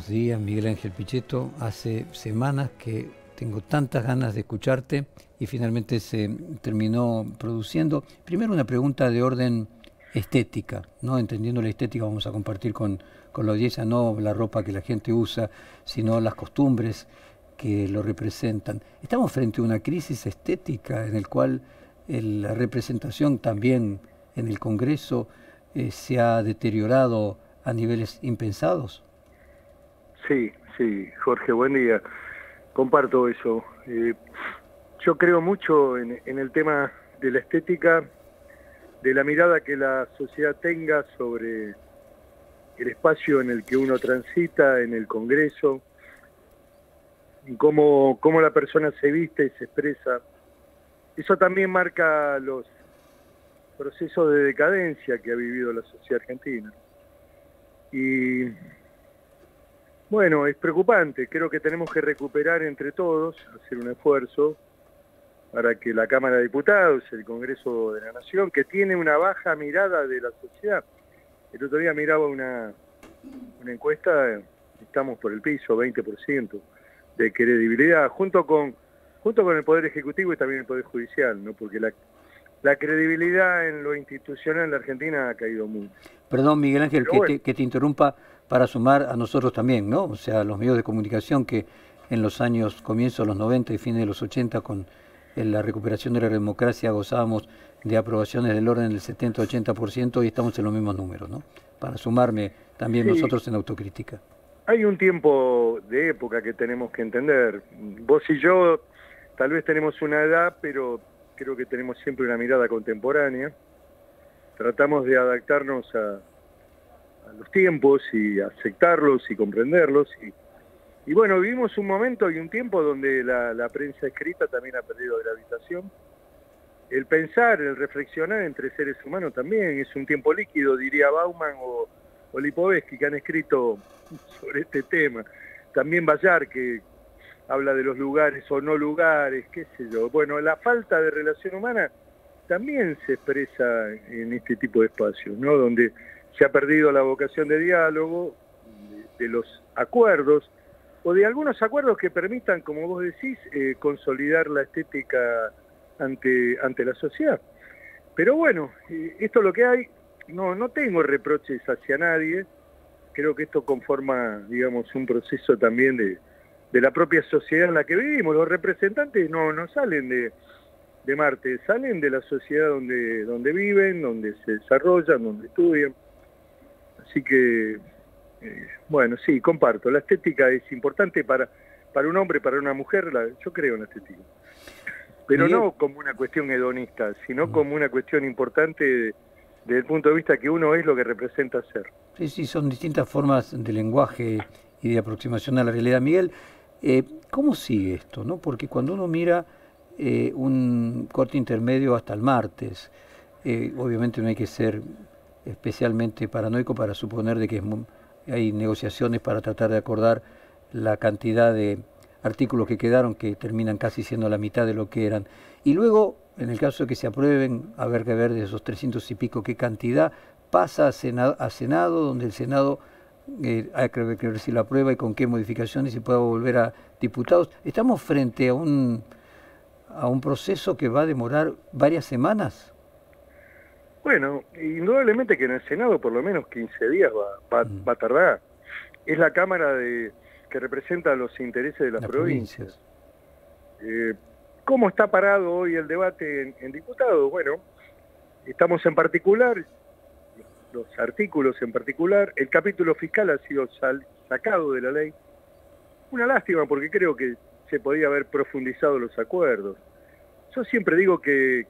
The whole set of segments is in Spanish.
Buenos días, Miguel Ángel Pichetto. Hace semanas que tengo tantas ganas de escucharte y finalmente se terminó produciendo. Primero una pregunta de orden estética, ¿no? Entendiendo la estética vamos a compartir con la audiencia no la ropa que la gente usa, sino las costumbres que lo representan. Estamos frente a una crisis estética en el cual la representación también en el Congreso se ha deteriorado a niveles impensados. Sí, sí, Jorge, buen día. Comparto eso. Yo creo mucho en el tema de la estética, de la mirada que la sociedad tenga sobre el espacio en el que uno transita, en el Congreso, y cómo la persona se viste y se expresa. Eso también marca los procesos de decadencia que ha vivido la sociedad argentina. Y bueno, es preocupante. Creo que tenemos que recuperar entre todos, hacer un esfuerzo para que la Cámara de Diputados, el Congreso de la Nación, que tiene una baja mirada de la sociedad. El otro día miraba una encuesta, estamos por el piso, 20% de credibilidad, junto con el Poder Ejecutivo y también el Poder Judicial, ¿no? Porque la credibilidad en lo institucional en la Argentina ha caído mucho. Perdón, Miguel Ángel, Bueno, que te interrumpa para sumar a nosotros también, ¿no? O sea, los medios de comunicación que en los años, comienzos de los 90 y fines de los 80, con la recuperación de la democracia, gozábamos de aprobaciones del orden del 70-80% y estamos en los mismos números, ¿no? Para sumarme también sí, nosotros en autocrítica. hay un tiempo de época que tenemos que entender. Vos y yo tal vez tenemos una edad, pero creo que tenemos siempre una mirada contemporánea. Tratamos de adaptarnos a los tiempos y aceptarlos y comprenderlos. Y bueno, vivimos un momento y un tiempo donde la prensa escrita también ha perdido gravitación. El pensar, el reflexionar entre seres humanos también es un tiempo líquido, diría Bauman o Lipovetsky, que han escrito sobre este tema. También Bayar, que habla de los lugares o no lugares, qué sé yo. Bueno, la falta de relación humana también se expresa en este tipo de espacios, ¿no? Donde se ha perdido la vocación de diálogo, de los acuerdos, o de algunos acuerdos que permitan, como vos decís, consolidar la estética ante la sociedad. Pero bueno, esto es lo que hay. No tengo reproches hacia nadie. Creo que esto conforma, digamos, un proceso también de la propia sociedad en la que vivimos. Los representantes no salen de Marte, salen de la sociedad donde viven, donde se desarrollan, donde estudian. Así que, bueno, sí, comparto. La estética es importante para un hombre, para una mujer. Yo creo en la estética. Pero Miguel, no como una cuestión hedonista, sino como una cuestión importante desde el punto de vista que uno es lo que representa ser. sí, son distintas formas de lenguaje y de aproximación a la realidad. Miguel, ¿cómo sigue esto, no? Porque cuando uno mira un corte intermedio hasta el martes, obviamente no hay que ser especialmente paranoico para suponer de que hay negociaciones para tratar de acordar la cantidad de artículos que quedaron, que terminan casi siendo la mitad de lo que eran. Y luego, en el caso de que se aprueben, haber que ver de esos 300 y pico qué cantidad, pasa a Senado, donde el Senado hay que ver si lo aprueba y con qué modificaciones y pueda volver a diputados. Estamos frente a un proceso que va a demorar varias semanas. Bueno, indudablemente que en el Senado por lo menos 15 días va a tardar. Es la Cámara que representa los intereses de las provincias. ¿Cómo está parado hoy el debate en diputados? Bueno, estamos en particular, los artículos en particular, el capítulo fiscal ha sido sacado de la ley. Una lástima porque creo que se podía haber profundizado los acuerdos. Yo siempre digo que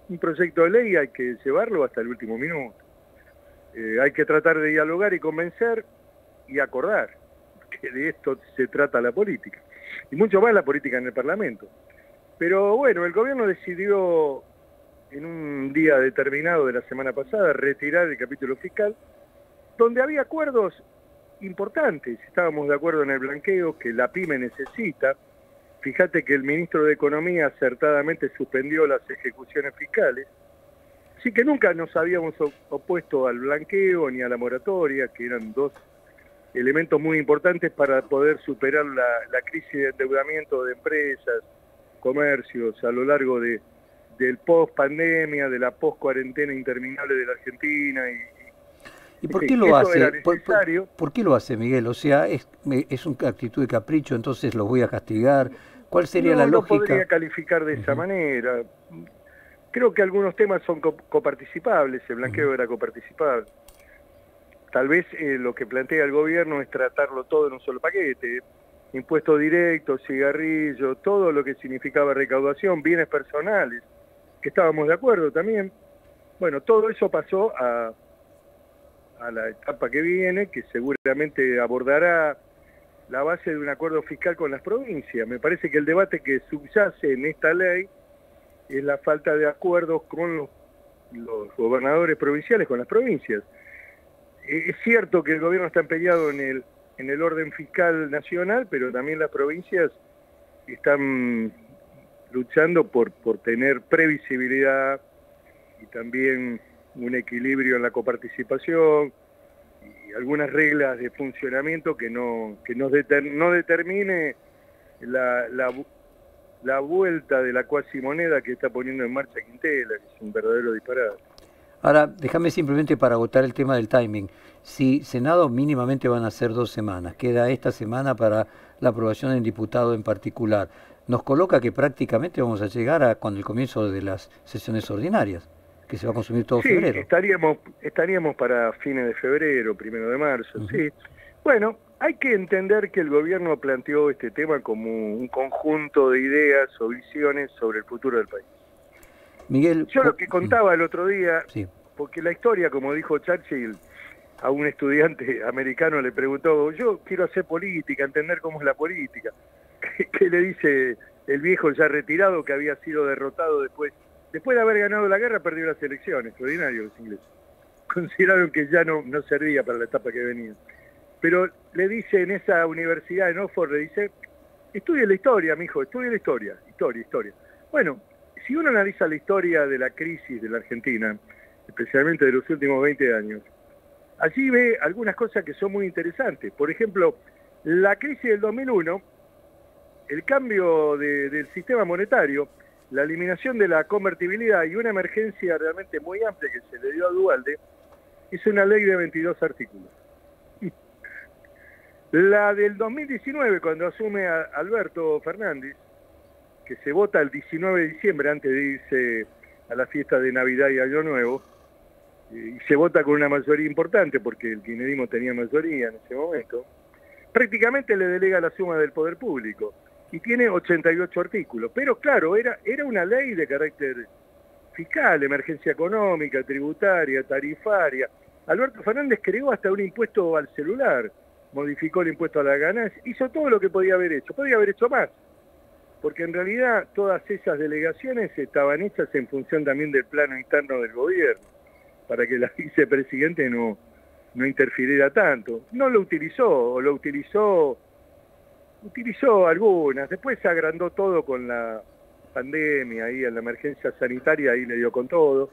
un proyecto de ley hay que llevarlo hasta el último minuto. Hay que tratar de dialogar y convencer y acordar, que de esto se trata la política. Y mucho más la política en el Parlamento. Pero bueno, el gobierno decidió en un día determinado de la semana pasada retirar el capítulo fiscal, donde había acuerdos importantes. Estábamos de acuerdo en el blanqueo que la PYME necesita. Fíjate que el ministro de Economía acertadamente suspendió las ejecuciones fiscales. Así que nunca nos habíamos opuesto al blanqueo ni a la moratoria, que eran dos elementos muy importantes para poder superar la crisis de endeudamiento de empresas, comercios a lo largo del post-pandemia, de la post-cuarentena interminable de la Argentina. ¿Y por qué lo eso era hace? necesario. ¿Por qué lo hace, Miguel? O sea, es una actitud de capricho, entonces los voy a castigar. ¿Cuál sería la No, no lógica? podría calificar de esa manera. Creo que algunos temas son coparticipables, el blanqueo era coparticipable. Tal vez lo que plantea el gobierno es tratarlo todo en un solo paquete. Impuestos directos, cigarrillo, todo lo que significaba recaudación, bienes personales, que estábamos de acuerdo también. Bueno, todo eso pasó a la etapa que viene, que seguramente abordará la base de un acuerdo fiscal con las provincias. Me parece que el debate que subyace en esta ley es la falta de acuerdos con los gobernadores provinciales, con las provincias. Es cierto que el gobierno está empeñado en el orden fiscal nacional, pero también las provincias están luchando por tener previsibilidad y también un equilibrio en la coparticipación y algunas reglas de funcionamiento que no determine la vuelta de la cuasimoneda que está poniendo en marcha Quintela, que es un verdadero disparate. Ahora, déjame simplemente para agotar el tema del timing. Si Senado mínimamente van a ser 2 semanas, queda esta semana para la aprobación del diputado en particular, nos coloca que prácticamente vamos a llegar a cuando el comienzo de las sesiones ordinarias, que se va a consumir todo febrero. Estaríamos para fines de febrero, 1 de marzo, sí. Bueno, hay que entender que el gobierno planteó este tema como un conjunto de ideas o visiones sobre el futuro del país. Miguel, yo lo que contaba el otro día, sí, porque la historia, como dijo Churchill, a un estudiante americano le preguntó, yo quiero hacer política, entender cómo es la política. ¿Qué le dice el viejo ya retirado que había sido derrotado después de haber ganado la guerra, perdió las elecciones? Extraordinario los ingleses. Consideraron que ya no servía para la etapa que venía. Pero le dice en esa universidad en Oxford, le dice, estudie la historia, mijo, estudie la historia. Bueno, si uno analiza la historia de la crisis de la Argentina, especialmente de los últimos 20 años, allí ve algunas cosas que son muy interesantes. Por ejemplo, la crisis del 2001, el cambio del sistema monetario, la eliminación de la convertibilidad y una emergencia realmente muy amplia que se le dio a Duhalde, es una ley de 22 artículos. La del 2019, cuando asume a Alberto Fernández, que se vota el 19 de diciembre antes de irse a la fiesta de Navidad y Año Nuevo, y se vota con una mayoría importante porque el kirchnerismo tenía mayoría en ese momento, prácticamente le delega la suma del poder público y tiene 88 artículos. Pero claro, era una ley de carácter fiscal, emergencia económica, tributaria, tarifaria. Alberto Fernández creó hasta un impuesto al celular, modificó el impuesto a la ganancia, hizo todo lo que podía haber hecho más, porque en realidad todas esas delegaciones estaban hechas en función también del plano interno del gobierno, para que la vicepresidente no interfiriera tanto. No lo utilizó, o lo utilizó algunas, después se agrandó todo con la pandemia, ahí en la emergencia sanitaria, ahí le dio con todo.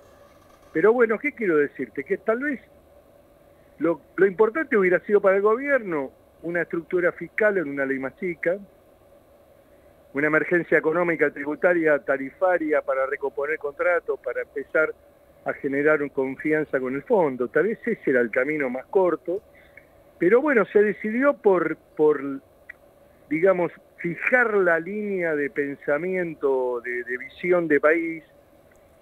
Pero bueno, ¿qué quiero decirte? Que tal vez lo importante hubiera sido para el gobierno una estructura fiscal en una ley más chica, una emergencia económica, tributaria, tarifaria para recomponer contratos, para empezar a generar confianza con el fondo. Tal vez ese era el camino más corto, pero bueno, se decidió por digamos, fijar la línea de pensamiento, de visión de país,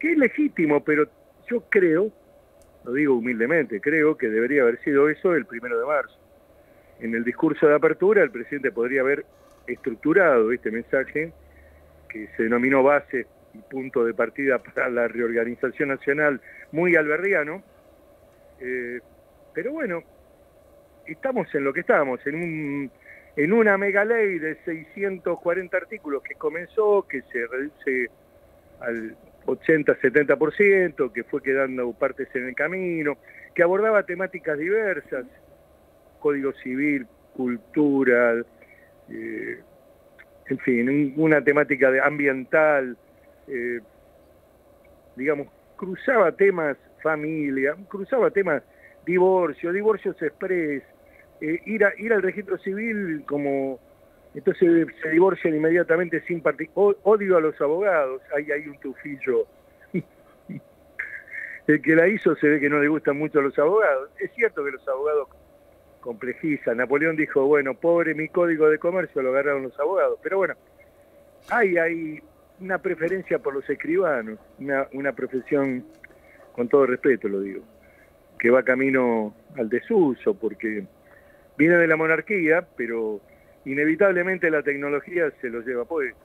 que es legítimo, pero yo creo, lo digo humildemente, creo que debería haber sido eso el 1 de marzo. En el discurso de apertura el presidente podría haber estructurado este mensaje que se denominó base y punto de partida para la reorganización nacional, muy alberdiano, pero bueno, estamos en lo que estamos, en una mega ley de 640 artículos que comenzó, que se reduce al 80-70%, que fue quedando partes en el camino, que abordaba temáticas diversas, código civil, cultura, en fin, una temática ambiental, digamos, cruzaba temas familia, cruzaba temas divorcios express, ir al registro civil como... Entonces se divorcian inmediatamente sin odio a los abogados, hay un tufillo. El que la hizo se ve que no le gustan mucho a los abogados. Es cierto que los abogados complejizan. Napoleón dijo, bueno, pobre mi código de comercio, lo agarraron los abogados. Pero bueno, hay una preferencia por los escribanos, una profesión, con todo respeto lo digo, que va camino al desuso, porque viene de la monarquía, pero inevitablemente la tecnología se lo lleva puesto.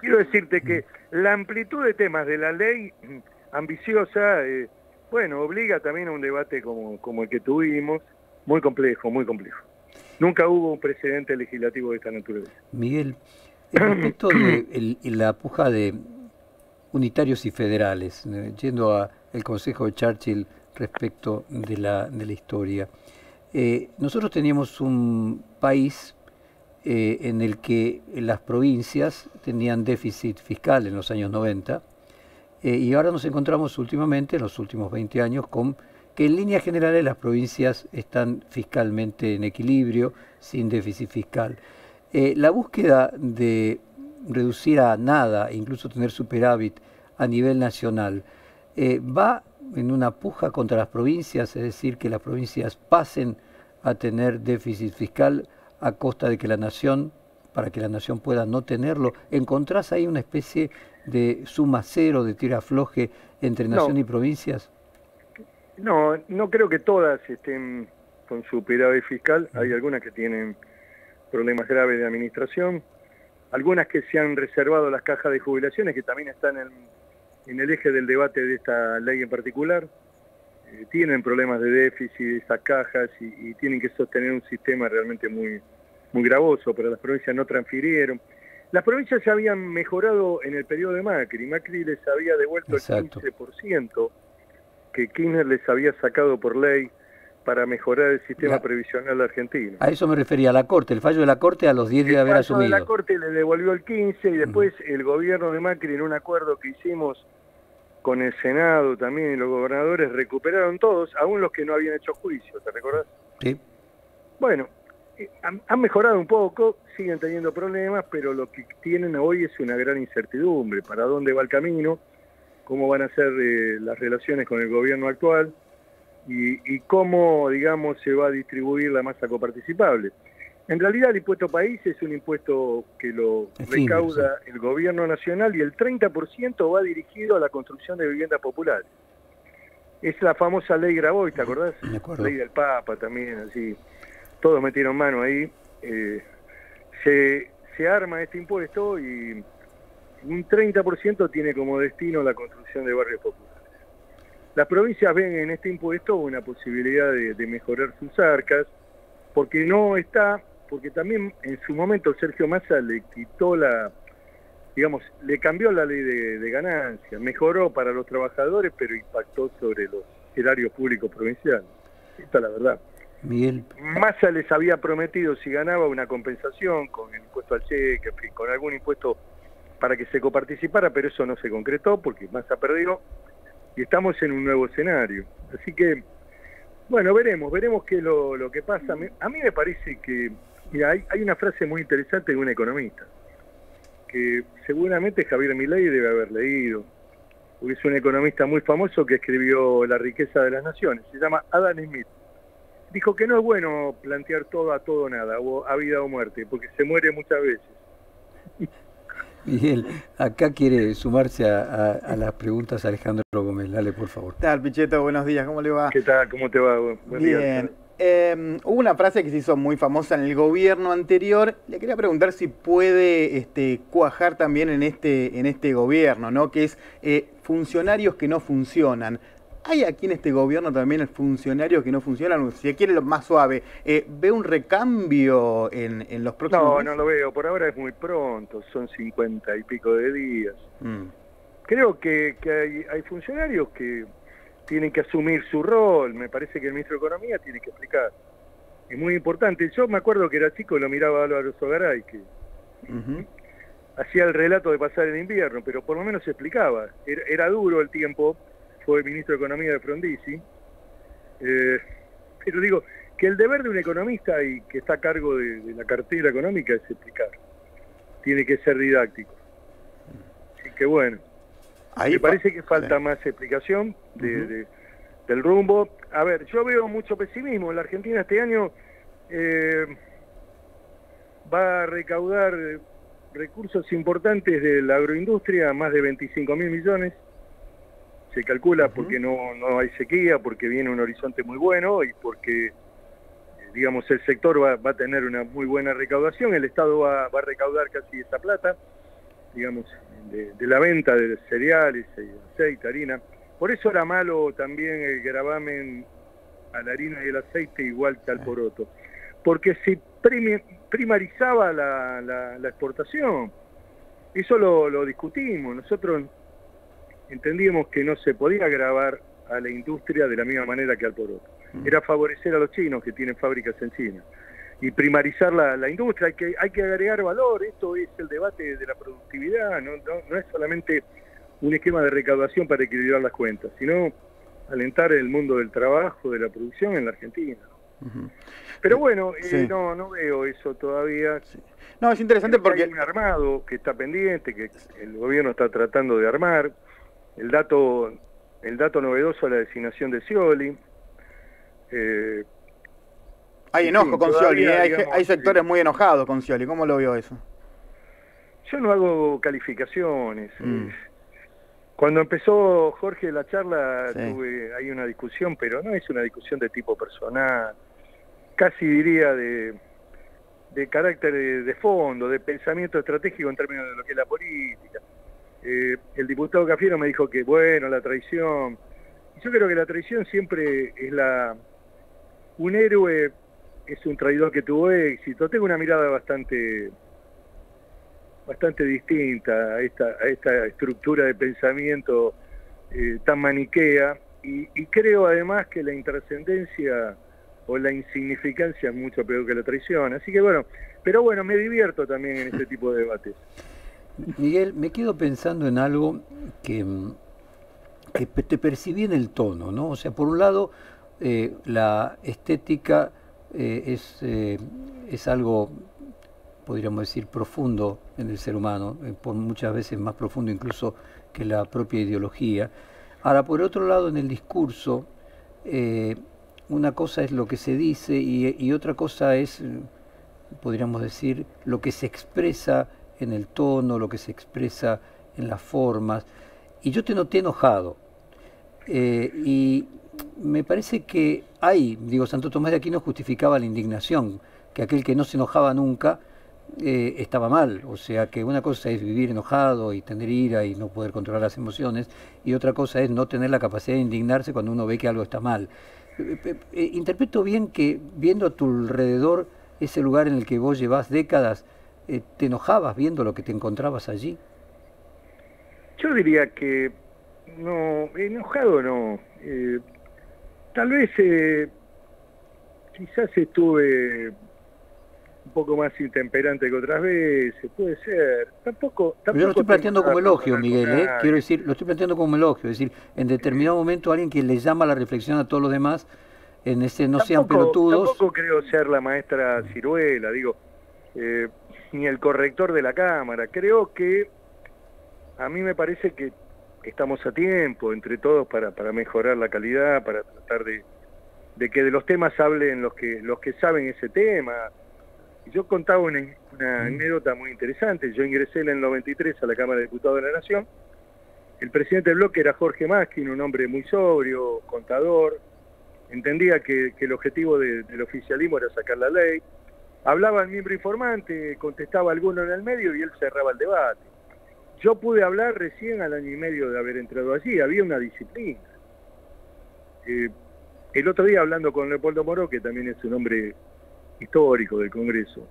Quiero decirte que la amplitud de temas de la ley ambiciosa, bueno, obliga también a un debate como el que tuvimos, muy complejo, muy complejo. Nunca hubo un precedente legislativo de esta naturaleza. Miguel, respecto de la puja de unitarios y federales, yendo al consejo de Churchill respecto de la historia, nosotros teníamos un país en el que las provincias tenían déficit fiscal en los años 90 y ahora nos encontramos últimamente, en los últimos 20 años, con que en líneas generales las provincias están fiscalmente en equilibrio, sin déficit fiscal. La búsqueda de reducir a nada, incluso tener superávit a nivel nacional, va en una puja contra las provincias, es decir, que las provincias pasen a tener déficit fiscal a costa de que la nación, para que la nación pueda no tenerlo. ¿Encontrás ahí una especie de suma cero, de tira-afloje entre nación y provincias? No creo que todas estén con superávit fiscal. Hay algunas que tienen problemas graves de administración, algunas que se han reservado las cajas de jubilaciones, que también están en el eje del debate de esta ley en particular. Tienen problemas de déficit esas cajas y tienen que sostener un sistema realmente muy, muy gravoso, pero las provincias no transfirieron. Las provincias ya habían mejorado en el periodo de Macri. Macri les había devuelto Exacto. el 15% que Kirchner les había sacado por ley para mejorar el sistema previsional argentino. A eso me refería, a la Corte, el fallo de la Corte a los 10 días de haber asumido. El fallo de la Corte le devolvió el 15% y después el gobierno de Macri, en un acuerdo que hicimos con el Senado también y los gobernadores, recuperaron todos, aún los que no habían hecho juicio, ¿te recordás? Sí. Bueno, han mejorado un poco, siguen teniendo problemas, pero lo que tienen hoy es una gran incertidumbre. ¿Para dónde va el camino? ¿Cómo van a ser las relaciones con el gobierno actual? Y cómo, digamos, se va a distribuir la masa coparticipable. En realidad el impuesto país es un impuesto que lo recauda el gobierno nacional y el 30% va dirigido a la construcción de viviendas populares. Es la famosa ley Grabois, ¿te acordás? Me acuerdo. Ley del Papa también, así. Todos metieron mano ahí. Se arma este impuesto y un 30% tiene como destino la construcción de barrios populares. Las provincias ven en este impuesto una posibilidad de mejorar sus arcas, porque porque también en su momento Sergio Massa le quitó le cambió la ley de ganancia, mejoró para los trabajadores, pero impactó sobre los erarios públicos provinciales. Esta es la verdad. Miguel. Massa les había prometido, si ganaba, una compensación con el impuesto al cheque, con algún impuesto para que se coparticipara, pero eso no se concretó porque Massa perdió y estamos en un nuevo escenario. Así que, bueno, veremos qué es lo que pasa. A mí me parece que, mira, hay una frase muy interesante de un economista, que seguramente Javier Milei debe haber leído, porque es un economista muy famoso que escribió La riqueza de las naciones, se llama Adam Smith. Dijo que no es bueno plantear todo a todo nada, o a vida o muerte, porque se muere muchas veces. Miguel, acá quiere sumarse a las preguntas Alejandro Gómez. Dale, por favor. ¿Qué tal, Pichetto? Buenos días, ¿cómo le va? ¿Qué tal? ¿Cómo te va? Buen Bien. día. Hubo una frase que se hizo muy famosa en el gobierno anterior. Le quería preguntar si puede cuajar también en este gobierno, ¿no? Que es funcionarios que no funcionan. ¿Hay aquí en este gobierno también funcionarios que no funcionan? Si quiere lo más suave, ¿ve un recambio en los próximos meses? No lo veo. Por ahora es muy pronto. Son 50 y pico de días. Creo que hay funcionarios que tienen que asumir su rol. Me parece que el ministro de Economía tiene que explicar. Es muy importante. Yo me acuerdo que era chico y lo miraba a Álvaro Sogaray, que hacía el relato de pasar el invierno, pero por lo menos se explicaba. Era duro el tiempo. Fue ministro de Economía de Frondizi, pero digo, que el deber de un economista y que está a cargo de la cartera económica es explicar. Tiene que ser didáctico. Así que bueno, Ahí me parece que falta más explicación del rumbo. A ver, yo veo mucho pesimismo. La Argentina este año va a recaudar recursos importantes de la agroindustria, más de 25.000 millones. Se calcula porque no hay sequía, porque viene un horizonte muy bueno y porque, digamos, el sector va a tener una muy buena recaudación. El Estado va a recaudar casi esa plata, digamos, de la venta de cereales, aceite, harina. Por eso era malo también el gravamen a la harina y el aceite igual que al poroto, porque se primarizaba la exportación. Eso lo discutimos. Nosotros entendíamos que no se podía gravar a la industria de la misma manera que al poroto. Era favorecer a los chinos que tienen fábricas en China y primarizar la industria. Hay que agregar valor. Esto es el debate de la productividad, no es solamente un esquema de recaudación para equilibrar las cuentas, sino alentar el mundo del trabajo, de la producción en la Argentina. Pero bueno, no veo eso todavía. No, es interesante porque hay un armado que está pendiente, que el gobierno está tratando de armar. El dato novedoso es la designación de Scioli. Hay enojo con Scioli, hay sectores muy enojados con Scioli. ¿Cómo lo vio eso? Yo no hago calificaciones. Cuando empezó Jorge la charla tuve ahí una discusión, pero no es una discusión de tipo personal, casi diría de carácter de fondo, de pensamiento estratégico en términos de lo que es la política. El diputado Cafiero me dijo que, bueno, la traición. Yo creo que la traición siempre es un héroe es un traidor que tuvo éxito. Tengo una mirada bastante distinta a esta estructura de pensamiento tan maniquea, y creo además que la intrascendencia o la insignificancia es mucho peor que la traición. Así que bueno, pero bueno, me divierto también en este tipo de debates. Miguel, me quedo pensando en algo que te percibí en el tono, ¿no? O sea, por un lado, la estética es algo, podríamos decir, profundo en el ser humano, por muchas veces más profundo incluso que la propia ideología. Ahora, por otro lado, en el discurso, una cosa es lo que se dice y otra cosa es, podríamos decir, lo que se expresa en el tono, lo que se expresa en las formas. Y yo te noté enojado. Y me parece que Santo Tomás de Aquino justificaba la indignación, que aquel que no se enojaba nunca estaba mal. O sea, que una cosa es vivir enojado y tener ira y no poder controlar las emociones, y otra cosa es no tener la capacidad de indignarse cuando uno ve que algo está mal. Interpreto bien que, viendo a tu alrededor ese lugar en el que vos llevás décadas, ¿te enojabas viendo lo que te encontrabas allí? Yo diría que no, enojado no. Tal vez quizás estuve un poco más intemperante que otras veces, puede ser. Tampoco yo lo estoy planteando como elogio, Miguel, quiero decir, lo estoy planteando como elogio, es decir, en determinado momento alguien que le llama la reflexión a todos los demás, en ese no sean pelotudos. Tampoco creo ser la maestra Ciruela, digo, ni el corrector de la cámara. Creo que a mí me parece que estamos a tiempo entre todos para mejorar la calidad, para tratar de que de los temas hablen los que saben ese tema. Yo contaba una anécdota muy interesante. Yo ingresé en el 93 a la Cámara de Diputados de la Nación. El presidente del bloque era Jorge Maskin, un hombre muy sobrio, contador. Entendía que el objetivo del oficialismo era sacar la ley. Hablaba el miembro informante, contestaba alguno en el medio y él cerraba el debate. Yo pude hablar recién al año y medio de haber entrado allí. Había una disciplina. El otro día, hablando con Leopoldo Moró, que también es un hombre histórico del Congreso,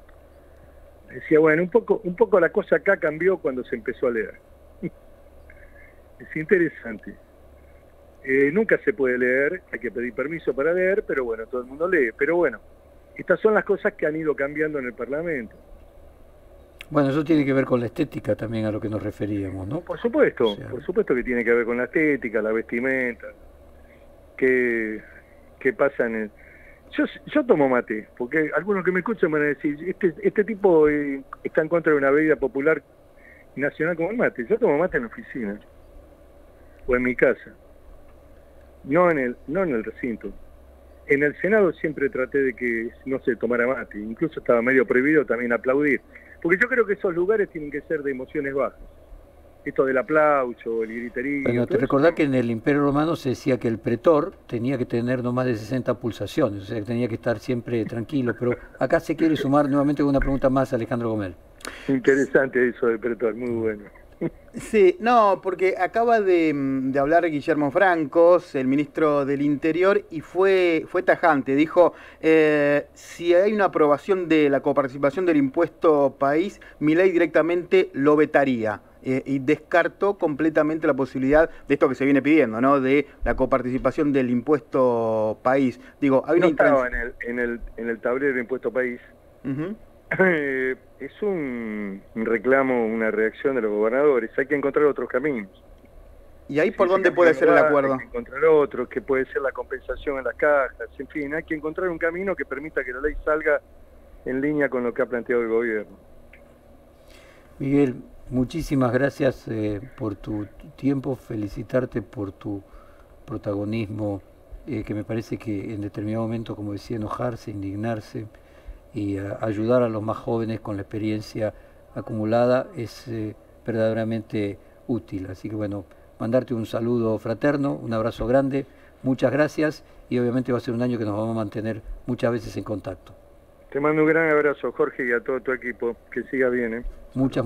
decía, bueno, un poco la cosa acá cambió cuando se empezó a leer. Es interesante. Nunca se puede leer, hay que pedir permiso para leer, pero bueno, todo el mundo lee. Pero bueno, estas son las cosas que han ido cambiando en el Parlamento. Bueno, eso tiene que ver con la estética también, a lo que nos referíamos, ¿no? Por supuesto, por supuesto que tiene que ver con la estética, la vestimenta, qué pasa en Yo tomo mate, porque algunos que me escuchan van a decir, este tipo está en contra de una bebida popular nacional como el mate. Yo tomo mate en la oficina o en mi casa, no en el recinto. En el Senado siempre traté de que no se tomara mate, incluso estaba medio prohibido también aplaudir, porque yo creo que esos lugares tienen que ser de emociones bajas. Esto del aplauso, el griterío... Bueno, te recordás que en el Imperio Romano se decía que el pretor tenía que tener no más de 60 pulsaciones, o sea, que tenía que estar siempre tranquilo, pero acá se quiere sumar nuevamente con una pregunta más, Alejandro Gomel. Interesante eso del pretor, muy bueno. Sí, no, porque acaba de hablar Guillermo Francos, el ministro del Interior, y fue tajante. Dijo, si hay una aprobación de la coparticipación del impuesto país, Milei directamente lo vetaría. Y descartó completamente la posibilidad de esto que se viene pidiendo, ¿no? De la coparticipación del impuesto país. Digo, hay una estaba en el tablero del impuesto país. Es un reclamo, una reacción de los gobernadores. Hay que encontrar otros caminos. ¿Y ahí por dónde puede ser el acuerdo? Hay que encontrar otros, que puede ser la compensación en las cajas. En fin, hay que encontrar un camino que permita que la ley salga en línea con lo que ha planteado el gobierno. Miguel, muchísimas gracias por tu tiempo, felicitarte por tu protagonismo, que me parece que en determinado momento, como decía, enojarse, indignarse y ayudar a los más jóvenes con la experiencia acumulada es verdaderamente útil. Así que bueno, mandarte un saludo fraterno, un abrazo grande, muchas gracias y obviamente va a ser un año que nos vamos a mantener muchas veces en contacto. Te mando un gran abrazo, Jorge, y a todo tu equipo. Que siga bien, ¿eh? Muchas